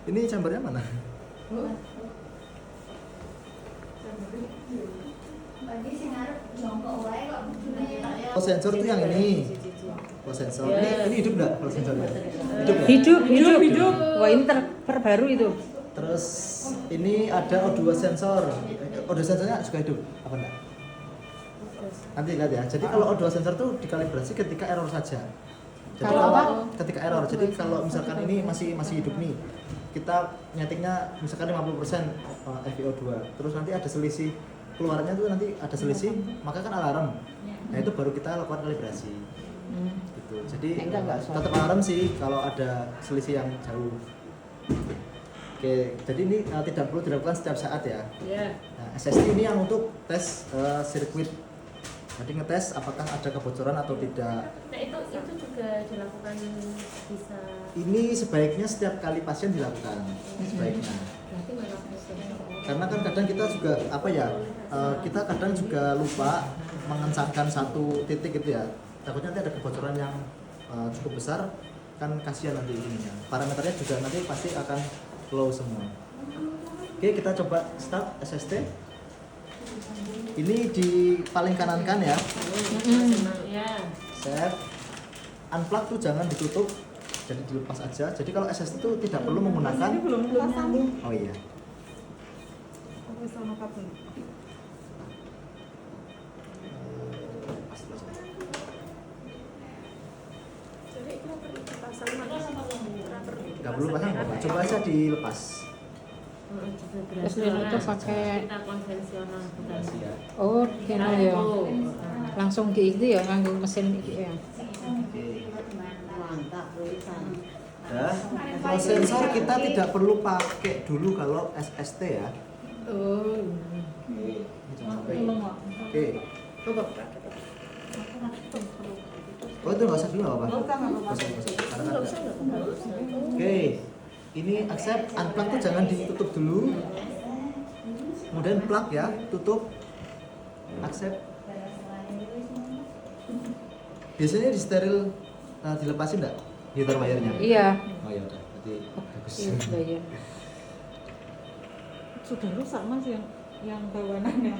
Ini chambernya mana? Flow sensor tuh yang ini. Flow sensor. Ini hidup nggak flow sensornya? Hidup nggak? Hidup. Wah, ini terbaru itu. Terus ini ada O2 sensor. O2 sensornya juga hidup apa enggak? Nanti lihat ya. Jadi kalau O2 sensor tuh dikalibrasi ketika error saja. Jadi Kalau apa? ketika error. Jadi kalau misalkan ini masih hidup nih, kita nyetingnya misalkan 50% FiO2. Terus nanti ada selisih keluarnya tuh nanti ada selisih, maka kan alarm. Nah itu baru kita lakukan kalibrasi. Gitu. Jadi tetap alarm sih kalau ada selisih yang jauh. Oke, jadi ini tidak perlu dilakukan setiap saat ya. Nah, SST ini yang untuk tes sirkuit. Jadi ngetes apakah ada kebocoran atau tidak. Nah itu juga dilakukan bisa. Ini sebaiknya setiap kali pasien dilakukan. Sebaiknya. Berarti mana pasien? Karena kan kadang kita juga kita kadang juga lupa mengencangkan satu titik gitu ya. Takutnya nanti ada kebocoran yang cukup besar, kan kasihan nanti ininya. Parameternya juga nanti pasti akan low semua. Oke, kita coba start SST. Ini di paling kanan kan ya. Set. Unplug tuh jangan ditutup, jadi dilepas aja. Jadi kalau SST itu tidak perlu menggunakan. Ini belum nyambung. Oh iya. Jadi itu pasang mana? Nggak perlu pasang apa? Coba aja dilepas. Terus itu pakai kita konvensional bukan. Ya. oh kira ya langsung di itu ya nganggo mesin iki ya. Mantap tulisan. Ya, flow sensor kita tidak perlu pakai dulu kalau SST ya. Oh. Oke. Oh itu nggak usah dulu apa? Oke. Ini accept, unplug tuh jangan ditutup dulu. Kemudian plug ya, tutup. Accept. Biasanya di steril dilepasin enggak? Heater wire-nya? Iya. Oh ya udah, berarti bagus. Iya sudah ya. Sudah rusak Mas yang bawanannya.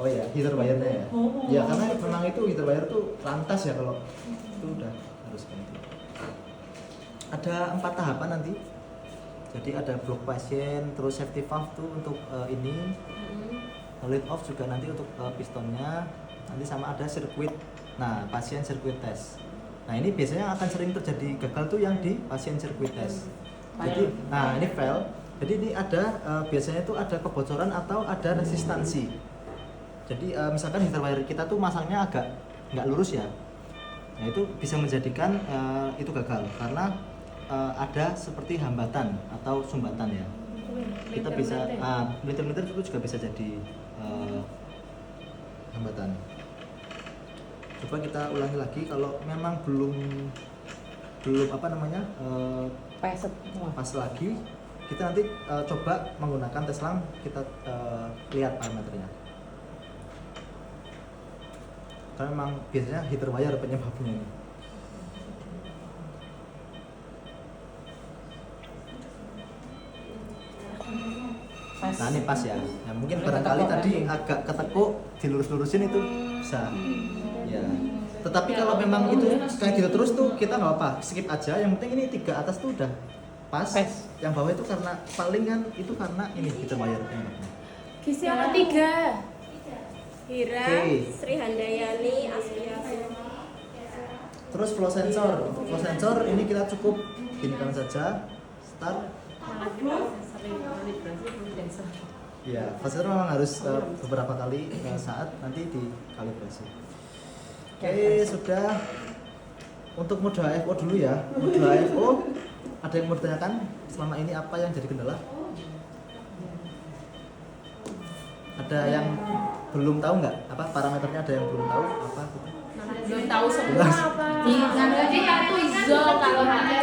Oh ya, heater wire-nya ya. Ya karena memang itu heater wire tuh lantas ya kalau itu udah harus ganti. Ada 4 tahapan nanti. Jadi ada block pasien, terus safety valve tuh untuk ini, lead off juga nanti untuk pistonnya, nanti sama ada sirkuit. Nah, pasien sirkuit test. Nah ini biasanya akan sering terjadi gagal tuh yang di pasien sirkuit test. Jadi, nah ini fail. Jadi ini ada biasanya tuh ada kebocoran atau ada resistansi. Jadi misalkan heater wire kita tuh masangnya agak nggak lurus ya. Nah itu bisa menjadikan itu gagal karena ada seperti hambatan atau sumbatan ya. Kita bisa meter-meter itu juga bisa jadi hambatan. Coba kita ulangi lagi kalau memang belum apa namanya pas lagi kita nanti coba menggunakan tes lang kita lihat parameternya. Karena memang biasanya heater wire penyebabnya ini. Nah ini pas ya. Nah, mungkin barangkali tadi agak ketekuk dilurus-lurusin itu bisa. Ya. Tetapi kalau memang itu kayak gitu terus tuh kita nggak apa, skip aja. Yang penting ini 3 atas tuh udah pas. Yang bawah itu karena paling kan itu karena ini heater wire penyebabnya. Gizi apa 3? Hira, Oke. Sri Handayani, Aslia. Terus flow sensor. Untuk flow sensor ini kita cukup ginikan saja. Start. Malah kita sering kalibrasi belum desa. Ya, flow sensor memang harus beberapa kali saat nanti dikalibrasi. Oke, sudah. Untuk mode HFO dulu ya. Mode HFO ada yang mau ditanyakan selama ini apa yang jadi kendala? Ada yang belum tahu nggak? Apa parameternya ada yang belum tahu? Apa? Belum tahu semua apa. Jadi aku izo kalau ada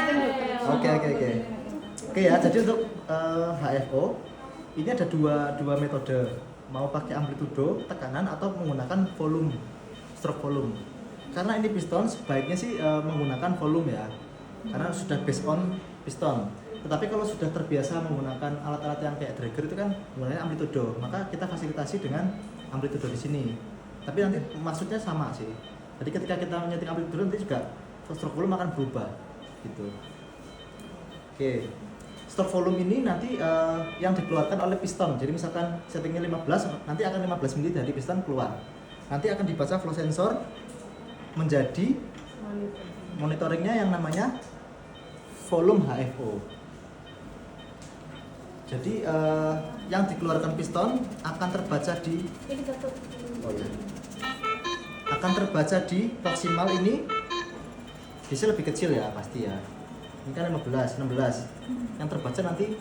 Oke. Oke ya, jadi untuk HFO ini ada dua metode. Mau pakai amplitudo, tekanan atau menggunakan volume, stroke volume. Karena ini piston sebaiknya sih menggunakan volume ya. Karena sudah based on piston. Tetapi kalau sudah terbiasa menggunakan alat-alat yang kayak dragger itu kan menggunakan amplitudo, maka kita fasilitasi dengan amplitudo di sini. Tapi nanti maksudnya sama sih. Jadi ketika kita menyeting amplitudo nanti juga stroke volume akan berubah gitu. Oke. Stroke volume ini nanti yang dikeluarkan oleh piston. Jadi misalkan settingnya 15, nanti akan 15 mili dari piston keluar. Nanti akan dibaca flow sensor menjadi monitoringnya yang namanya volume HFO. Jadi yang dikeluarkan piston akan terbaca di akan terbaca di proksimal ini. Bisa lebih kecil ya pasti ya. Ini kan 15, 16. Yang terbaca nanti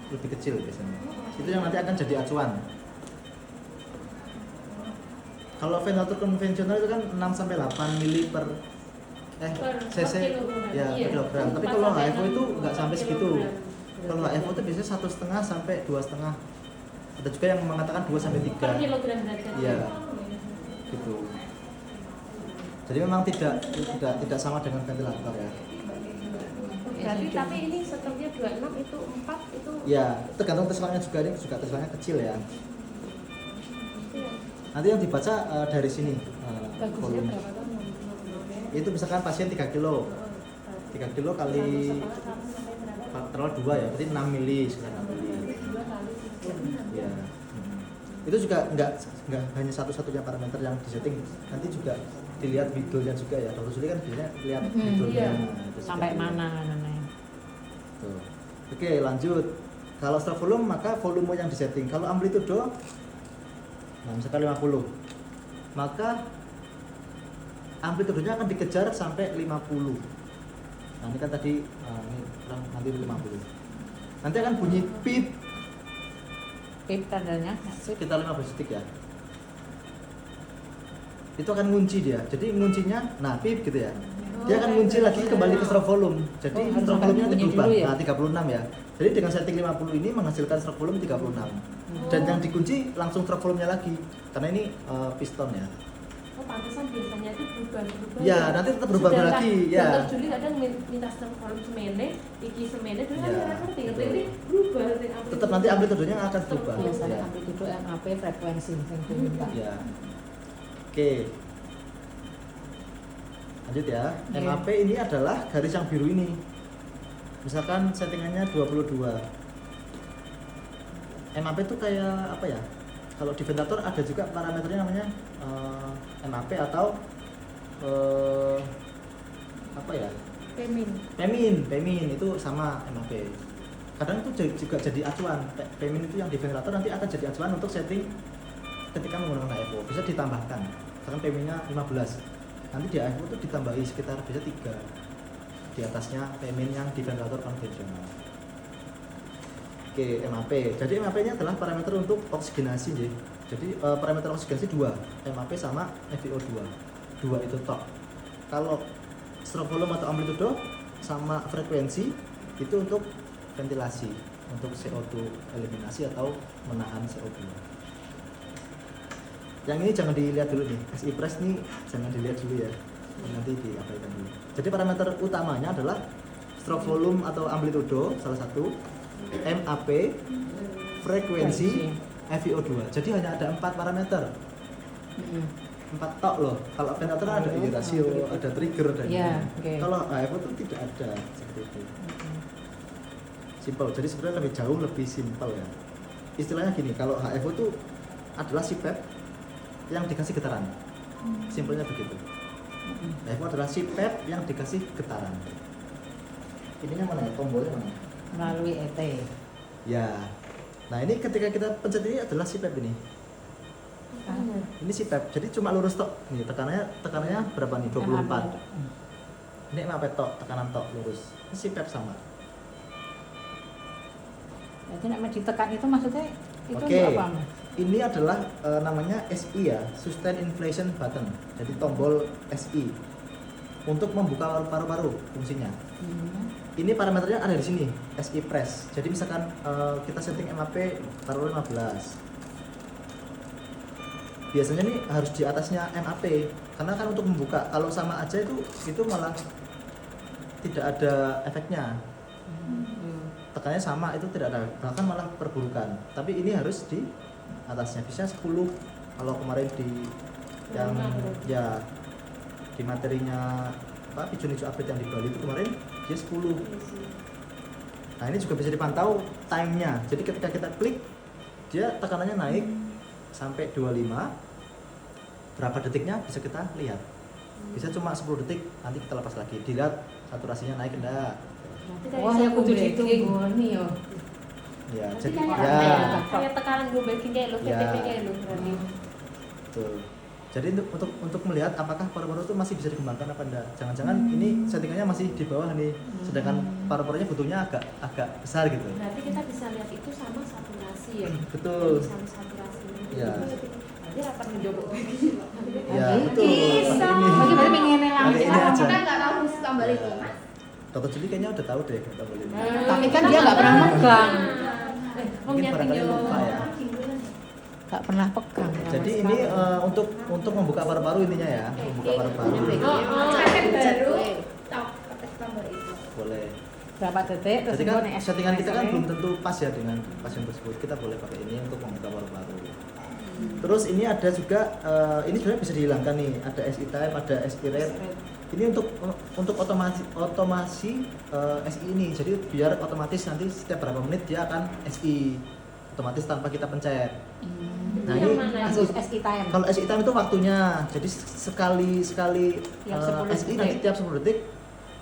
lebih kecil biasanya. Itu yang nanti akan jadi acuan. Kalau ventilator konvensional itu kan 6 sampai 8 mili per cc ya per kilogram. Tapi kalau HFO itu nggak sampai segitu. Kalau HFO itu biasanya 1,5 sampai 2,5. Ada juga yang mengatakan 2 sampai 3. Per kilogram derajat. Iya. Gitu. Jadi memang tidak sama dengan ventilator ya. Berarti tapi ini setelahnya 26 itu 4 itu. Ya, tergantung teslanya juga, ini juga teslanya kecil ya. Nanti yang dibaca dari sini volume. Itu misalkan pasien 3 kilo. 3 kilo kali faktor 2 ya, berarti 6 mili sekarang. Ya. Itu juga enggak hanya satu-satunya parameter yang disetting, nanti juga dilihat widulnya juga ya. Dokter Suli kan biasanya lihat widulnya. Sampai mana namanya. Tuh. Oke, lanjut. Kalau stroke volume maka volume yang disetting. Kalau amplitudo misalkan 50. Maka amplitudenya akan dikejar sampai 50. Nah, ini kan tadi ini nanti 50. Nanti akan bunyi pip. Pip tandanya Sekitar 15 detik ya. Itu akan ngunci dia. Jadi nguncinya nah pip gitu ya. Dia akan ngunci lagi kembali ke stroke volume. Jadi stroke volume-nya itu berubah. ya? Nah, 36 ya. Jadi dengan setting 50 ini menghasilkan stroke volume 36. Dan yang dikunci langsung stroke volume-nya lagi. Karena ini piston ya. Oh, pantesan biasanya itu berubah. Ya, nanti tetap berubah lagi ya. Dokter Juli kadang minta stroke volume semene, iki semene, dulu kan Ya, ngerti betul. ini berubah. Tetap nanti amplitudenya akan berubah. biasanya Ya. amplitudo MAP frekuensi yang diminta. Ya. Oke. Lanjut ya. Oke. MAP ini adalah garis yang biru ini. Misalkan settingannya 22. MAP itu kayak apa ya? Kalau di ventilator ada juga parameternya namanya MAP atau apa ya? Pemin itu sama MAP. Kadang itu juga jadi acuan. Pemin itu yang di ventilator nanti akan jadi acuan untuk setting ketika menggunakan HFO. Bisa ditambahkan. Misalkan Peminnya 15. Nanti di HFO itu ditambahi sekitar bisa 3 di atasnya Pemin yang di ventilator konvensional. Oke, MAP. Jadi MAP-nya adalah parameter untuk oksigenasi, ya. Jadi parameter oksigenasi 2, MAP sama FiO2. 2 itu tok. Kalau stroke volume atau amplitudo sama frekuensi itu untuk ventilasi, untuk CO2 eliminasi atau menahan CO2. Yang ini jangan dilihat dulu nih, SI press nih jangan dilihat dulu ya, nanti diabaikan dulu. Jadi parameter utamanya adalah stroke volume atau amplitudo salah satu, MAP, frekuensi, FiO2. Jadi hanya ada 4 parameter. 4 tok loh. Kalau ventilator ada rasio, ada trigger dan kalau HFO itu tidak ada seperti itu. Simple. Jadi sebenarnya lebih jauh lebih simpel ya. Istilahnya gini, kalau HFO itu adalah CPAP yang dikasih getaran. Simpelnya begitu. HFO adalah CPAP yang dikasih getaran. Ininya mana ya? Tombolnya mana? Melalui ET. Ya. Nah, ini ketika kita pencet ini adalah CPAP ini. Ini CPAP. Jadi cuma lurus tok. Nih, tekanannya berapa nih? 24. Ini MAP tok, tekanan tok lurus. Ini CPAP sama. Jadi nek ditekan itu maksudnya itu Oke. untuk apa? Ini adalah namanya SI ya, Sustain Inflation Button. Jadi tombol SI untuk membuka paru-paru fungsinya. Ini parameternya ada di sini, SI press. Jadi misalkan kita setting MAP taruh 15. Biasanya nih harus di atasnya MAP karena kan untuk membuka. Kalau sama aja itu malah tidak ada efeknya. tekannya sama itu tidak ada, bahkan malah perburukan. Tapi ini harus di atasnya, bisa 10. Kalau kemarin di yang ya di materinya Pak Pigeon Hijau Update yang di Bali itu kemarin dia 10. Nah ini juga bisa dipantau time-nya. Jadi ketika kita klik dia tekanannya naik sampai 25, berapa detiknya bisa kita lihat. Bisa cuma 10 detik, nanti kita lepas lagi, dilihat saturasinya naik enggak. Wah, ya kudu ditunggu nih yo. Ya, Jadi jadi kayak ya. kayak tekanan gue backing kayak lo, Ya. VTP kayak lo berarti. Betul. Jadi untuk melihat apakah paru-paru itu masih bisa dikembangkan apa enggak. Jangan-jangan ini settingannya masih di bawah nih. Sedangkan paru-parunya butuhnya agak besar gitu. Berarti kita bisa lihat itu sama saturasi ya. Betul. Sama saturasi. Ya. Dia akan mencoba Ya, betul. Bisa. Pakai ini. Bagi berarti pengen Pakai langsung. ini aja. Kita nggak tahu tombol itu, Mas. Dokter Juli kayaknya udah tahu deh tombol ini. Tapi kan dia nggak pernah megang. Mungkin barangkali lupa ya. Nggak pernah pegang. Jadi ini untuk membuka paru-paru intinya ya, membuka paru-paru. baru pakai tombol itu. Boleh. Berapa detik terus Jadi kan engko nek settingan kita kan SPSR. belum tentu pas ya dengan pasien tersebut. Kita boleh pakai ini untuk membuka paru-paru. Terus ini ada juga ini sebenarnya bisa dihilangkan nih. Ada SI time, ada SI rate. Ini untuk otomasi SI ini. Jadi biar otomatis nanti setiap berapa menit dia akan SI otomatis tanpa kita pencet. Nah Yang ini mana? Kasus SI time. kalau SI time itu waktunya. Jadi sekali Tiap 10 SI detik. nanti tiap 10 detik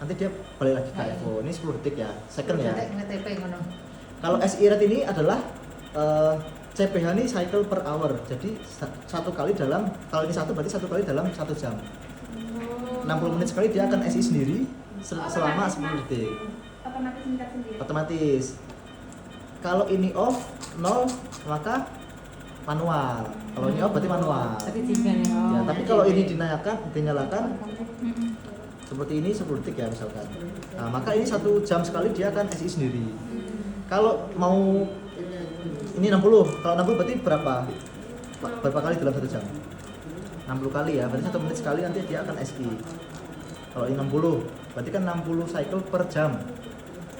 nanti dia balik lagi ke EVO. Ini 10 detik ya, second ya. Nge-TP ngono. Kalau SI rate ini adalah CPH ini cycle per hour. Jadi satu kali dalam, kalau ini satu berarti satu kali dalam 1 jam. 60 menit sekali dia akan SI sendiri selama 10 detik. Otomatis meningkat sendiri. Otomatis. Kalau ini off 0 maka manual. Kalau ini off berarti manual. Tapi tiga nih. Ya, Oh. tapi kalau ini dinyalakan seperti ini 10 detik ya misalkan. Nah, maka ini 1 jam sekali dia akan SI sendiri. Kalau mau ini 60, kalau 60 berarti berapa kali dalam 1 jam? 60 kali ya, berarti 1 menit sekali nanti dia akan SI. Kalau ini 60, berarti kan 60 cycle per jam.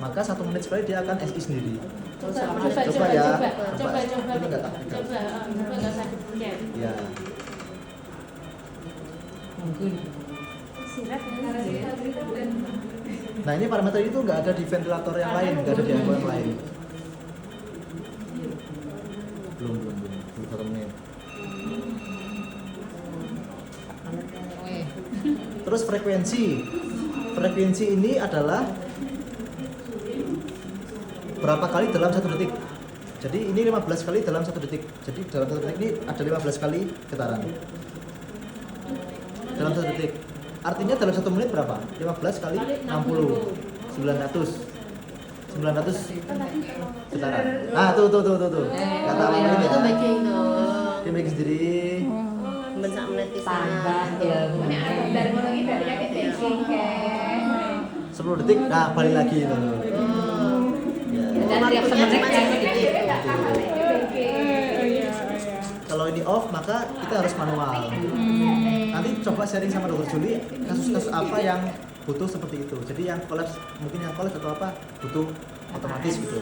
Maka 1 menit sekali dia akan SI sendiri. Coba ya. Coba. Ini nggak takut. Coba nggak sakit pencet. Ya. Mungkin. Sirat Nah ini parameter itu nggak ada di ventilator yang lain, nggak ada di ECMO yang lain. Belum 1 menit. Terus frekuensi ini adalah berapa kali dalam 1 detik. Jadi ini 15 kali dalam 1 detik. Jadi dalam 1 detik ini ada 15 kali getaran. Dalam 1 detik. Artinya dalam 1 menit berapa? 15 kali 60. 900 getaran. Nah, tuh. Kata apa ini? Itu baking tuh. Dia bikin sendiri. Bensak menit Tambah ya. dari mulai lagi dari kayak baking kayak 10 detik. Nah, balik lagi itu. Ya. Dan tiap semenit Kalau ini off maka kita harus manual. Nanti coba sharing sama Dokter Juli kasus-kasus apa yang butuh seperti itu. Jadi yang kolaps mungkin yang kolaps atau apa butuh otomatis gitu.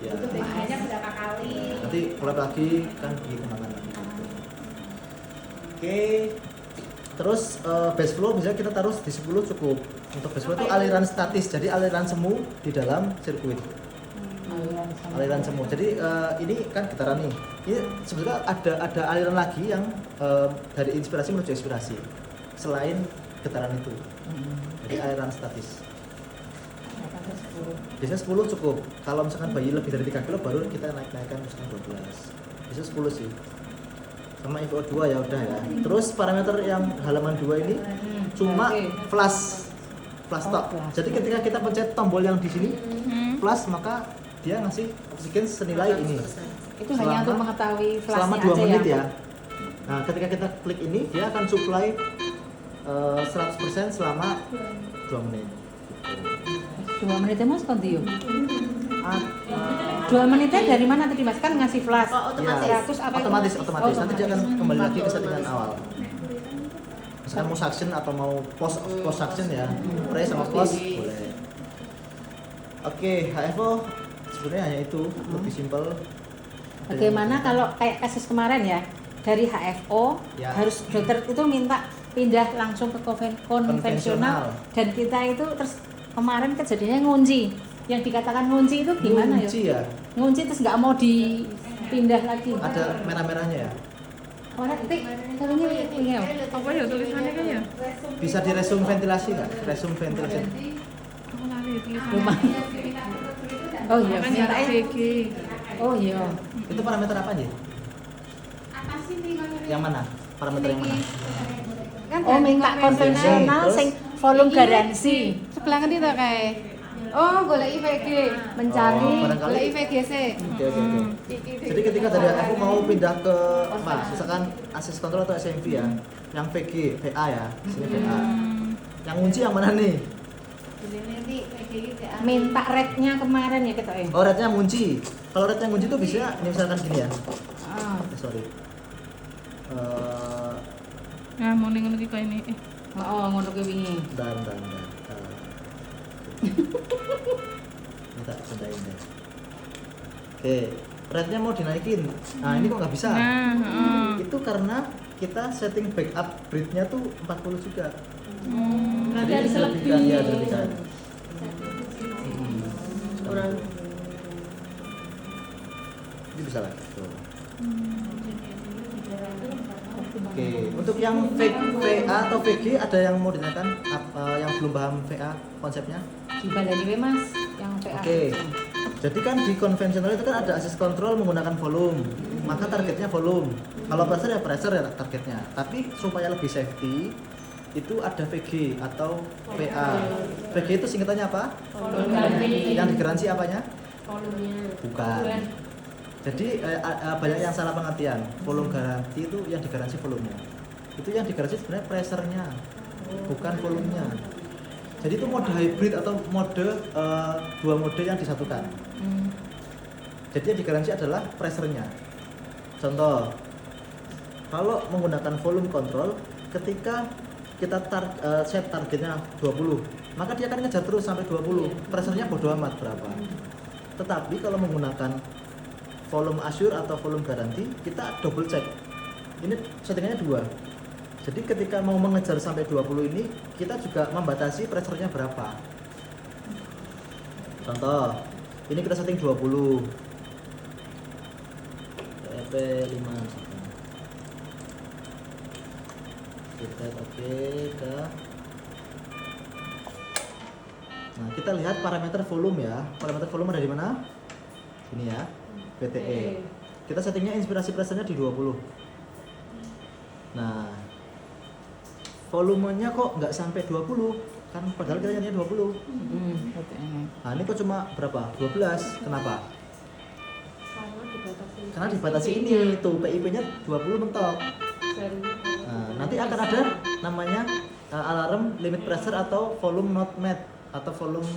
Ya. hanya berapa kali. Nanti kolaps lagi kan dikembangkan lagi. Gitu. Oke. Terus base flow misalnya kita taruh di 10 cukup. Untuk base flow itu aliran statis. Jadi aliran semu di dalam sirkuit. Aliran semu. Jadi ini kan getaran nih. Ini sebenarnya ada aliran lagi yang dari inspirasi menuju ekspirasi selain getaran itu. Jadi aliran statis. Biasanya 10 cukup. Kalau misalkan bayi lebih dari 3 kilo baru kita naikkan misalkan 12. Biasanya 10 sih. Sama info 2 ya udah ya. Terus parameter yang halaman 2 ini cuma flash stop. Jadi ketika kita pencet tombol yang di sini flash maka dia ngasih oksigen senilai ini. Itu hanya untuk mengetahui Selama flashnya 2 aja menit ya. ya. Nah, ketika kita klik ini dia akan supply 100% selama 2 menit. 2 menitnya Mas Kondio. Ah, 2 menitnya dari mana tadi Mas? Kan ngasih flash. Oh, otomatis. ya, 100 apa itu? otomatis. Oh, Nanti dia akan kembali lagi ke settingan Otomatis. awal. Misalkan mau suction atau mau post suction ya, pre sama post boleh. Oke, HFO sebenarnya hanya itu, lebih simpel. Bagaimana kalau kayak kasus kemarin ya, dari HFO Ya. harus dokter itu minta pindah langsung ke konvensional, dan kita itu terus kemarin kejadiannya ngunci. Yang dikatakan ngunci itu gimana Ngunci ya? Ngunci terus nggak mau dipindah lagi. Ada merah-merahnya ya? Warna titik, tapi ini ya. Apa ya tulisannya kan ya? Bisa diresum ventilasi nggak? Resum ventilasi. Aku lari tulisannya. Rumah. Oh iya, Kan ya VG. oh iya. Itu parameter apa aja? Yang mana? Parameter yang mana? Oh minta konvensional Terus? sing volume garansi. Sebelah kan itu kayak. Oh, golek IVG. Mencari barangkali. Golek IVG sih. Oke. Jadi ketika dari aku mau pindah ke apa? Misalkan akses kontrol atau SMV ya, yang VG, VA ya, sini VA. Yang kunci yang mana nih? Minta rate-nya kemarin ya kita Oh, rate-nya kunci. Kalau rate-nya kunci itu bisa misalkan gini ya. Ah. Sorry. Nah, mau ning ngono iki kayak ini. Oh, ngono ki wingi. Bentar. Minta pindahin deh. Oke, rate-nya mau dinaikin. Nah, ini kok nggak bisa? Nah, heeh. Itu karena kita setting backup breed-nya tuh 40 juga. Berarti Jadi ada dilebihkan, selebih. ya, dilebihkan. Kurang. Ini bisa lah. Tuh. Oke, untuk yang VA atau VG ada yang mau ditanyakan? Yang belum paham VA konsepnya? Dibalani we Mas yang PA. Oke. Jadi kan di konvensional itu kan ada akses kontrol menggunakan volume. Maka targetnya volume. Kalau pressure ya targetnya. Tapi supaya lebih safety itu ada VG atau PA. VG itu singkatannya apa? Yang digaransi apanya? Volumenya. Bukan. Jadi banyak yang salah pengertian. Volume garansi itu yang digaransi volumenya. Itu yang digaransi sebenarnya pressure-nya, bukan volumenya. Jadi itu mode hybrid atau mode dua mode yang disatukan. Jadi yang digaransi adalah pressure-nya. Contoh, kalau menggunakan volume control, ketika kita set targetnya 20, maka dia akan ngejar terus sampai 20. Pressure-nya bodo amat berapa. Tetapi kalau menggunakan volume assure atau volume garanti, kita double check. Ini settingannya 2. Jadi ketika mau mengejar sampai 20 ini, kita juga membatasi pressure-nya berapa. Contoh, ini kita setting 20. TEP 5 misalkan. Kita oke, dah. Nah, kita lihat parameter volume ya. Parameter volume ada di mana? Ini ya. PTE. Kita settingnya inspirasi pressure-nya di 20. Nah, volumenya kok nggak sampai 20? Kan padahal kita nyarinya 20. Nah, ini kok cuma berapa? 12. Kenapa? Karena dibatasi ini tuh PIP-nya 20 mentok. Nah, nanti akan ada namanya alarm limit pressure atau volume not met atau volume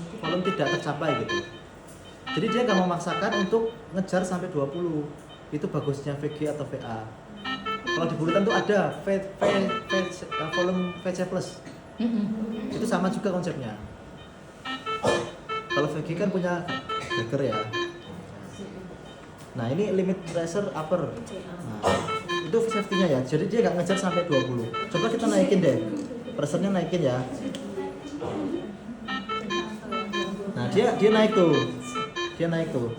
tidak tercapai gitu. Jadi dia nggak memaksakan untuk ngejar sampai 20. Itu bagusnya VG atau VA. Kalau di bulutan tuh ada volume VC plus. Itu sama juga konsepnya. Kalau VG kan punya breaker ya. Nah, ini limit pressure upper. Nah, itu safety-nya ya. Jadi dia nggak ngejar sampai 20. Coba kita naikin deh. Pressure-nya naikin ya. Nah, dia naik tuh. Dia naik tuh.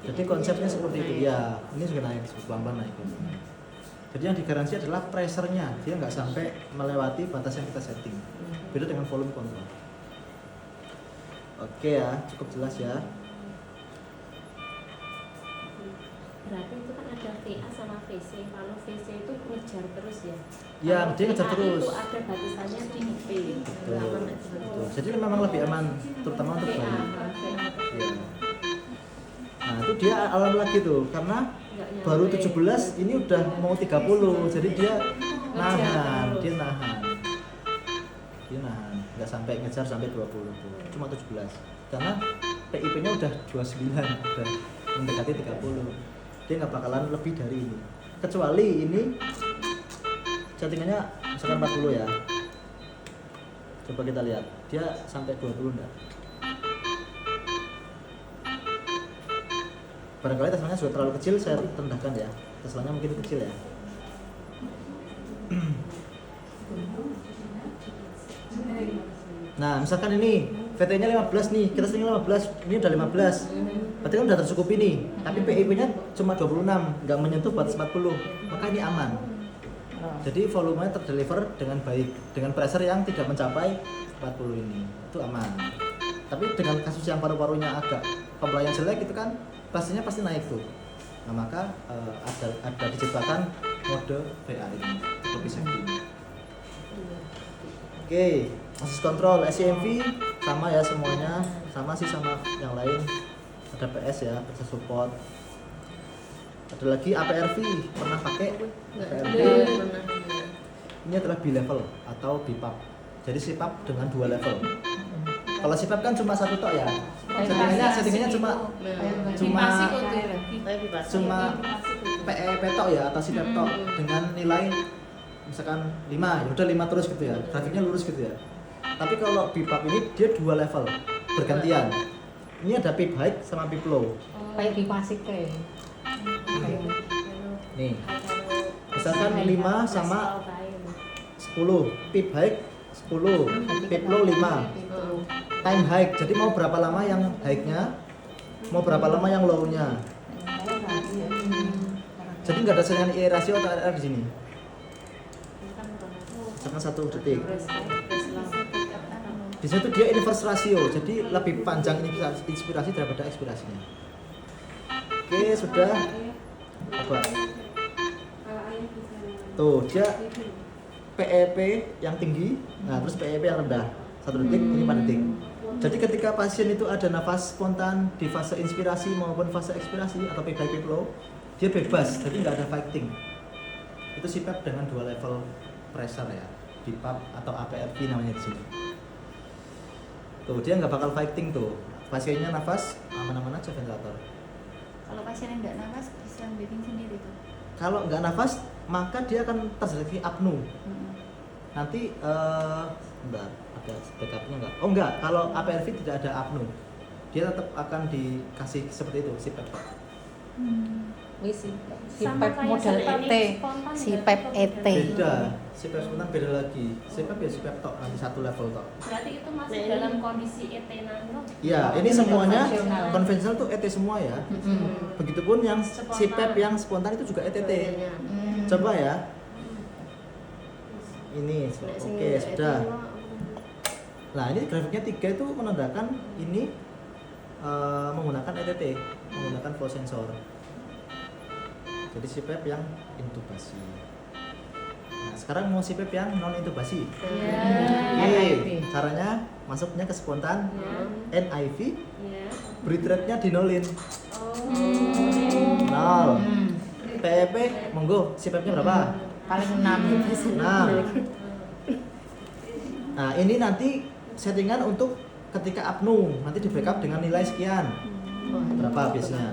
Jadi konsepnya seperti itu ya. Ini juga naik, pelan-pelan naik. Jadi yang digaransi adalah pressure-nya. Dia nggak sampai melewati batas yang kita setting. Beda dengan volume control. Oke ya, cukup jelas ya. Berarti itu kan ada VA sama VC. Kalau VC itu ngejar terus ya. Ya, Kalau dia ngejar VA terus. Itu ada batasannya di IP. Betul. Jadi memang lebih aman, terutama untuk VA. bayi. Iya. Nah, itu dia alarm lagi tuh, karena baru 17 ini udah mau 30. Jadi dia nahan, nggak sampai ngejar sampai 20 tuh. Cuma 17. Karena PIP-nya udah 29, udah mendekati 30. Dia nggak bakalan lebih dari ini. Kecuali ini settingannya misalkan 40 ya. Coba kita lihat. dia sampai 20 enggak. Barangkali Teslanya sudah terlalu kecil, saya rendahkan ya. Teslanya mungkin kecil ya. Nah, misalkan ini VT-nya 15 nih, kita setting 15, ini udah 15. Berarti kan udah tercukupi nih. Tapi PIP-nya cuma 26, nggak menyentuh batas 40. Maka ini aman. Jadi volumenya terdeliver dengan baik, dengan pressure yang tidak mencapai 40 ini. Itu aman. Tapi dengan kasus yang paru-parunya agak pembelayan jelek itu kan pastinya pasti naik tuh. Nah, maka ada diciptakan mode VA ini, lebih safety. Oke, akses kontrol SCMV sama ya semuanya, sama sih sama yang lain. Ada PS ya, pressure support. Ada lagi APRV, pernah pakai? APRV. Ini adalah B-level atau BPAP. Jadi CPAP dengan 2 level. Kalau CPAP kan cuma satu tok ya. Settingannya cuma PEP tok ya atau CPAP tok dengan nilai misalkan 5, ya udah 5 terus gitu ya. Grafiknya lurus gitu ya. Tapi kalau BPAP ini dia 2 level bergantian. Ini ada PIP high sama PIP low. Kayak di pasik kayak. Nih. Misalkan 5 sama 10, PIP high 10, PIP low 5. Time high. Jadi mau berapa lama yang high-nya? Mau berapa lama yang low-nya? Jadi nggak ada settingan IE ratio atau RR di sini. Misalkan 1 detik. Di situ dia inverse ratio, jadi lebih panjang inspirasi daripada ekspirasinya. Oke, sudah. Coba. Tuh, dia PEP yang tinggi, nah terus PEP yang rendah. 1 detik, ini 4 detik. Jadi ketika pasien itu ada nafas spontan di fase inspirasi maupun fase ekspirasi atau PIP high PIP low, dia bebas, jadi nggak ada fighting. Itu CPAP dengan 2 level pressure ya, BPAP atau APRV namanya di sini. Tuh, dia nggak bakal fighting tuh. Pasiennya nafas, aman-aman aja ventilator. Kalau pasien yang nggak nafas bisa breathing sendiri tuh. Kalau nggak nafas, maka dia akan terjadi apnu. Nanti, bentar, ada backupnya nggak? Oh nggak, kalau APRV tidak ada apnu. Dia tetap akan dikasih seperti itu, CPAP. Wis Sama CPAP kayak model CPAP ET, spontan CPAP ya? ET. Beda, CPAP spontan beda lagi. CPAP ya CPAP tok, nanti 1 level tok. Berarti itu masih dalam kondisi ET nano. Iya, ini semuanya konvensional. konvensional tuh ET semua ya. Begitupun yang CPAP yang spontan itu juga ETT. Coba ya. Ini, oke sudah. Nah ini grafiknya 3 itu menandakan ini menggunakan ETT, menggunakan flow sensor. Jadi CPAP yang intubasi. Nah sekarang mau CPAP yang non intubasi. Oke, caranya masuknya ke spontan, NIV, breath rate-nya dinolin. 0. PEP, monggo, CPAP-nya berapa? Paling 6. 6. Nah, ini nanti settingan untuk ketika apnu, nanti di backup dengan nilai sekian. Berapa biasanya?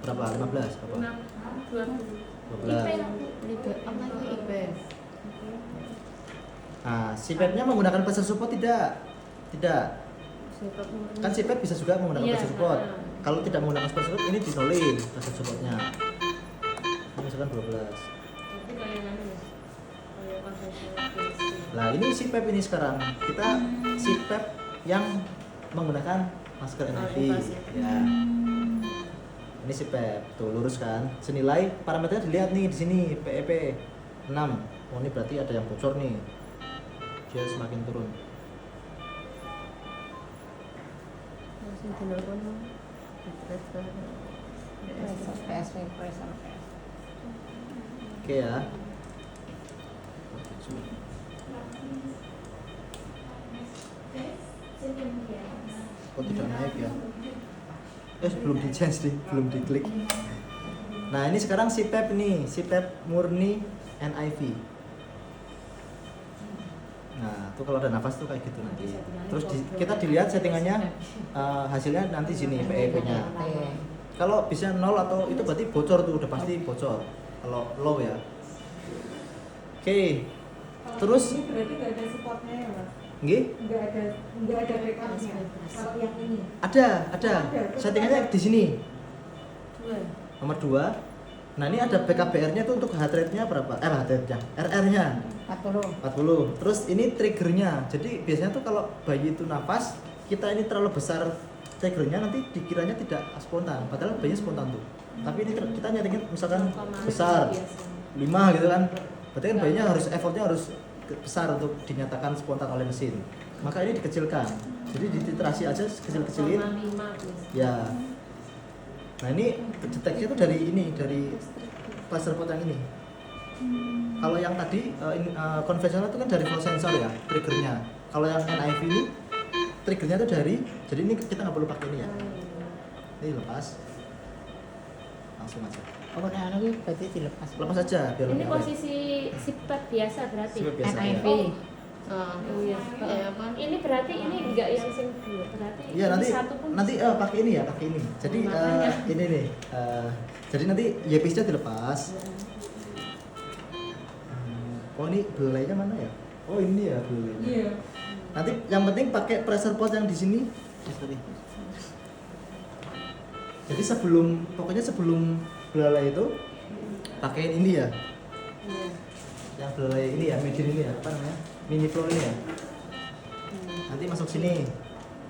Berapa? 15? Berapa? 12. Nah, CPAP-nya menggunakan pressure support tidak? Tidak. Kan CPAP bisa juga menggunakan pressure support. Kalau tidak menggunakan pressure support, ini dinolin pressure supportnya. Ini misalkan 12. Nah ini CPAP ini sekarang kita CPAP yang menggunakan masker NIV ya. Ini CPAP tuh lurus kan, senilai parameternya dilihat nih di sini PEP 6. Oh ini berarti ada yang bocor nih, dia semakin turun. Oke ya. Oh tidak naik ya? Belum di change nih, belum diklik. Nah ini sekarang CPAP nih, CPAP murni NIV. Nah tuh kalau ada nafas tuh kayak gitu nanti. Terus kita dilihat settingannya, hasilnya nanti sini PEP-nya. Kalau bisa 0 atau itu berarti bocor tuh, udah pasti bocor. Kalau low ya. Oke. Terus ini berarti nggak ada supportnya ya Mas? Nggih? Enggak ada backupnya. Kalau yang ini. Ada. Settingannya di sini. 2. Nomor 2. Nah, ini ada backup BR-nya tuh untuk heart rate-nya berapa? Heart rate-nya. RR-nya 40. Terus ini triggernya. Jadi biasanya tuh kalau bayi itu nafas, kita ini terlalu besar triggernya nanti dikiranya tidak spontan. Padahal bayinya spontan tuh. Tapi ini kita nyetingin misalkan besar 5 gitu kan. Berarti kan bayinya harus effortnya harus besar untuk dinyatakan spontan oleh mesin. Maka ini dikecilkan. Jadi dititrasi aja kecil-kecilin. 5 Ya. Nah, ini deteksinya tuh dari cluster pot yang ini. Kalau yang tadi konvensional itu kan dari flow sensor ya, triggernya. Kalau yang NIV ini triggernya tuh jadi ini kita nggak perlu pakai ini ya. Ini lepas, langsung aja. Oh, nah, ini berarti dilepas. Lepas aja biar Ini lebih awet. posisi sipet biasa berarti. Sipet biasa. NIV. Oh iya. Ini berarti ini enggak yang sing dua, berarti Iya, ini nanti satu pun pakai ini ya, pakai ini. Jadi Makanya. ini nih. Jadi nanti earpiece-nya dilepas. Oh, ini belalainya mana ya? Oh, ini ya belalainya. Iya. Nanti yang penting pakai pressure pot yang di sini. Jadi pokoknya sebelum belalai itu pakai ini ya. Iya. Yang belalai ini ya, medium ini ya, apa namanya? Mini flow ini ya. Nanti masuk sini.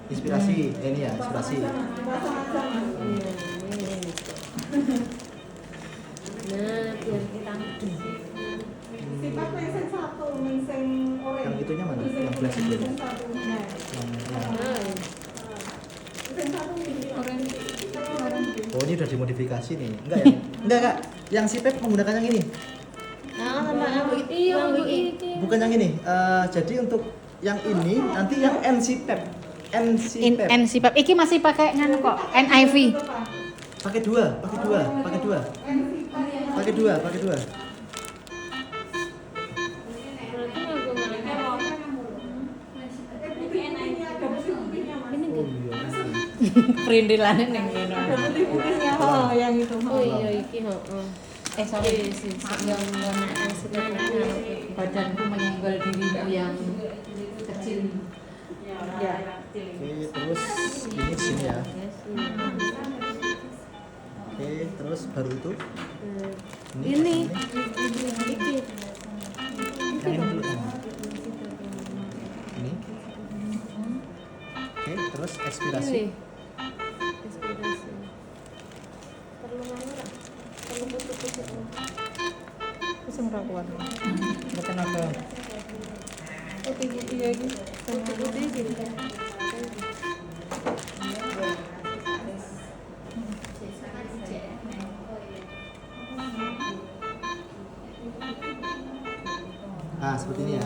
Inspirasi, ini ya, inspirasi. Sama-sama. Iya, ini. Nah, biar kita Sifatnya yang satu, yang orange. Yang itunya mana? Yang Yang flash itu. yang satu. Nah. Yang Yang satu ini orange. Oh, ini udah dimodifikasi nih. Enggak ya? Enggak, Kak. Yang si Pep menggunakan yang ini. Nah, sama iya, untuk ini. Bukan yang ini. Jadi untuk yang ini nanti yang NC Pep. NC Pep. NC-PEP. Iki masih pakai nganu kok, NIV. Pakai dua. Berarti aku ini Oh enggak. iya. Perindilannya ning ngono. Putih-putihnya, oh yang itu. Oh iya iki, heeh. Sorry. Yang warna sebenarnya Badanku menyenggol dirimu yang kecil. Ya. Oke, terus ini di sini ya. Oke, terus baru itu Ini. iki. yang ini dulu. Ini. Oke, terus ekspirasi. Ini. Inspirasi. Perlu mana enggak? Perlu putus-putus. Wis ora kuat. Mboten ada. Putih-putih lagi. Putih-putih gini. Nah, seperti ini ya.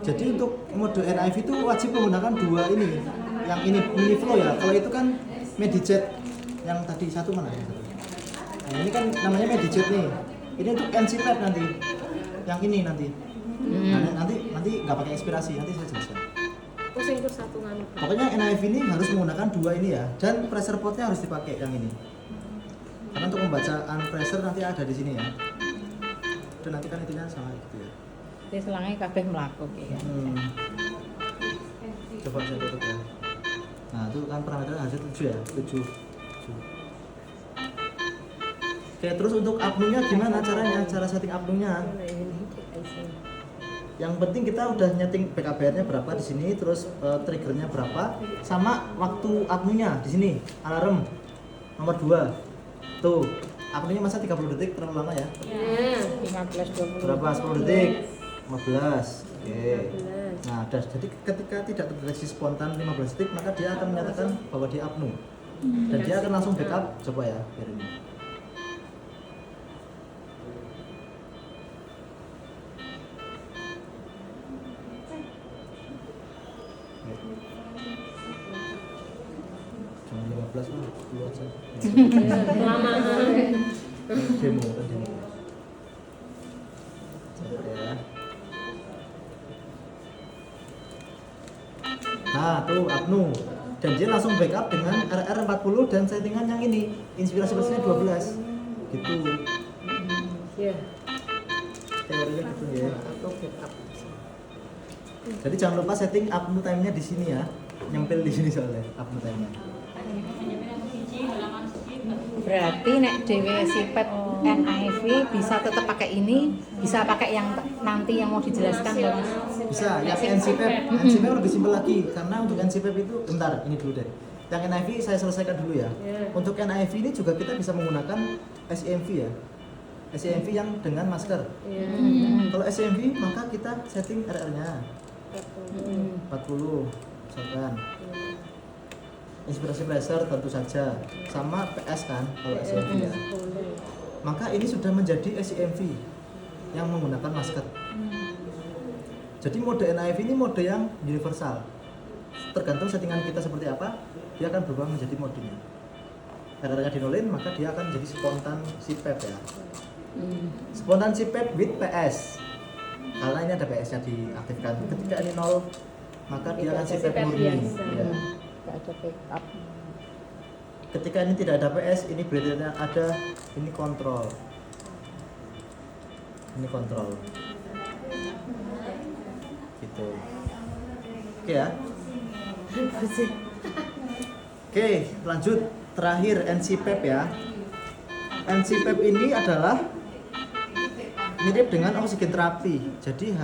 Jadi untuk mode NIV itu wajib menggunakan dua ini. Yang ini mini flow ya. Kalau itu kan Medijet yang tadi satu mana ya? Nah, ini kan namanya Medijet nih. Ini untuk NC Pep nanti. Yang ini nanti. Nah, nanti nggak pakai inspirasi, nanti saya jelaskan. Pusing terus satu nganu. Pokoknya NIV ini harus menggunakan dua ini ya. Dan pressure potnya harus dipakai yang ini. Karena untuk pembacaan pressure nanti ada di sini ya. Dan nanti kan itunya sama gitu ya. Wis selange kabeh mlaku iki. Coba saya tutup ya. Nah, itu kan parameternya harusnya 7 ya, 7. Oke, terus untuk apnunya gimana caranya? Cara setting apnunya? Yang penting kita udah nyeting BKBR-nya berapa di sini, terus triggernya berapa, sama waktu apnunya di sini, alarm nomor 2. Tuh, apnunya masa 30 detik terlalu lama ya? Ya. 15 20. Berapa? 10 detik? 15. Oke. Nah, jadi ketika tidak terdeteksi spontan 15 detik, maka dia akan menyatakan bahwa dia apnu. Dan dia akan langsung backup. Coba ya, biar ini. Cuma 15 lah, dulu aja. Kelamaan. Demo kan demo. Coba ya. Nah, tuh apnu. Dan dia langsung backup dengan RR40 dan settingan yang ini. Inspirasi mesinnya 12. Gitu. Ya. Teorinya gitu ya. Atau backup. Jadi jangan lupa setting upload time-nya di sini ya. Nyempil di sini soalnya upload time-nya. Berarti nek dhewe sipet NIV bisa tetap pakai ini, bisa pakai yang nanti yang mau dijelaskan ya Mas. Bisa, yang NCPEP lebih simpel lagi karena untuk NCPEP itu bentar, ini dulu deh. Yang NIV saya selesaikan dulu ya. Untuk NIV ini juga kita bisa menggunakan SEMV ya. SEMV yang dengan masker. Kalau SEMV maka kita setting RR-nya 40 misalkan. Inspirasi laser tentu saja sama PS kan kalau SEMV ya. Maka ini sudah menjadi SEMV yang menggunakan masker. Jadi mode NIV ini mode yang universal. Tergantung settingan kita seperti apa, dia akan berubah menjadi modenya. Karena dinolin maka dia akan menjadi spontan CPAP ya. Spontan CPAP with PS. Karena ini ada PS-nya diaktifkan. Ketika ini 0, maka dia akan CPAP murni. Ya. Enggak ada backup. Ketika ini tidak ada PS, ini berarti ada ini kontrol. Ini kontrol. Gitu. Oke ya. Oke, lanjut. Terakhir NCPAP ya. NCPAP ini adalah mirip dengan oksigen terapi. Jadi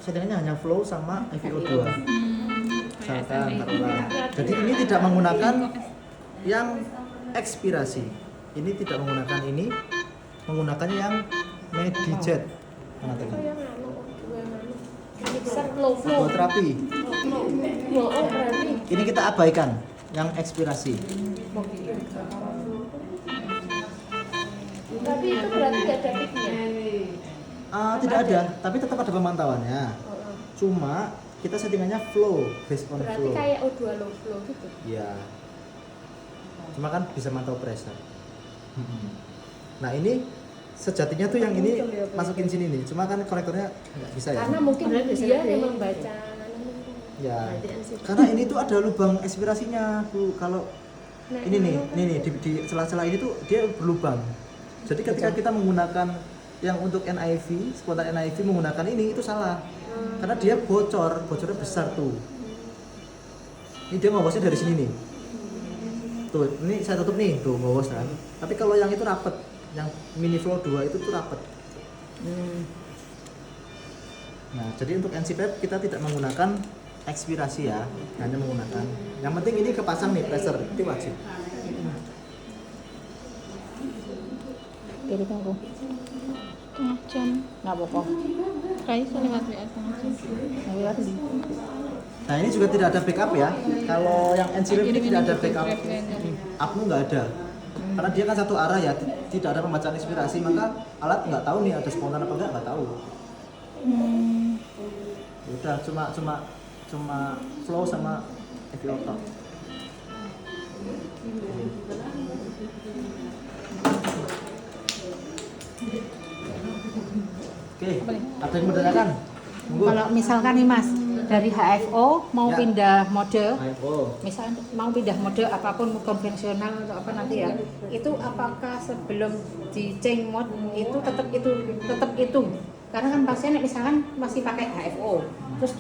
settingannya hanya flow sama FiO2. Misalkan taruhlah. Jadi ini tidak menggunakan yang ekspirasi. Ini tidak menggunakan ini, menggunakannya yang Medijet. Mana tadi? Flow terapi. Ini kita abaikan yang ekspirasi. Tapi itu berarti gak ada peaknya. Tidak ada, tapi tetap ada pemantauannya. Cuma kita settingannya flow, based on Berarti flow. kayak O2 low flow gitu. Iya. Cuma kan bisa mantau pressure. Nah ini sejatinya tuh yang ini masukin sini nih. Cuma kan konektornya nggak bisa ya. Karena mungkin dia yang membaca. Ya. Karena ini tuh ada lubang ekspirasinya Bu. Kalau ini nih di celah-celah ini tuh dia berlubang. Jadi ketika kita menggunakan yang untuk NIV, spontan NIV menggunakan ini itu salah. Karena dia bocornya besar tuh. Ini dia ngawasnya dari sini nih. Tuh, ini saya tutup nih, tuh ngawas kan. Tapi kalau yang itu rapet, yang mini flow 2 itu tuh rapet. Nah, jadi untuk NCPAP kita tidak menggunakan ekspirasi ya, hanya menggunakan. Yang penting ini kepasang nih pressure, itu wajib. Kiri tunggu. Tengah jam. Enggak apa-apa. Kayak itu lewat WA tengah jam. Nah ini juga tidak ada backup ya. Kalau yang NCPAP ini tidak ada backup, upmu nggak ada. Karena dia kan satu arah ya, tidak ada pembacaan inspirasi, maka alat nggak tahu nih ada spontan apa nggak tahu. Udah cuma flow sama FiO top. Oke, ada yang menanyakan? Monggo. Kalau misalkan nih Mas, dari HFO mau Ya. pindah mode, Ayo. misalnya mau pindah mode apapun mau konvensional atau apa nanti ya, itu apakah sebelum di change mode itu tetap itu karena kan pasien misalkan masih pakai HFO terus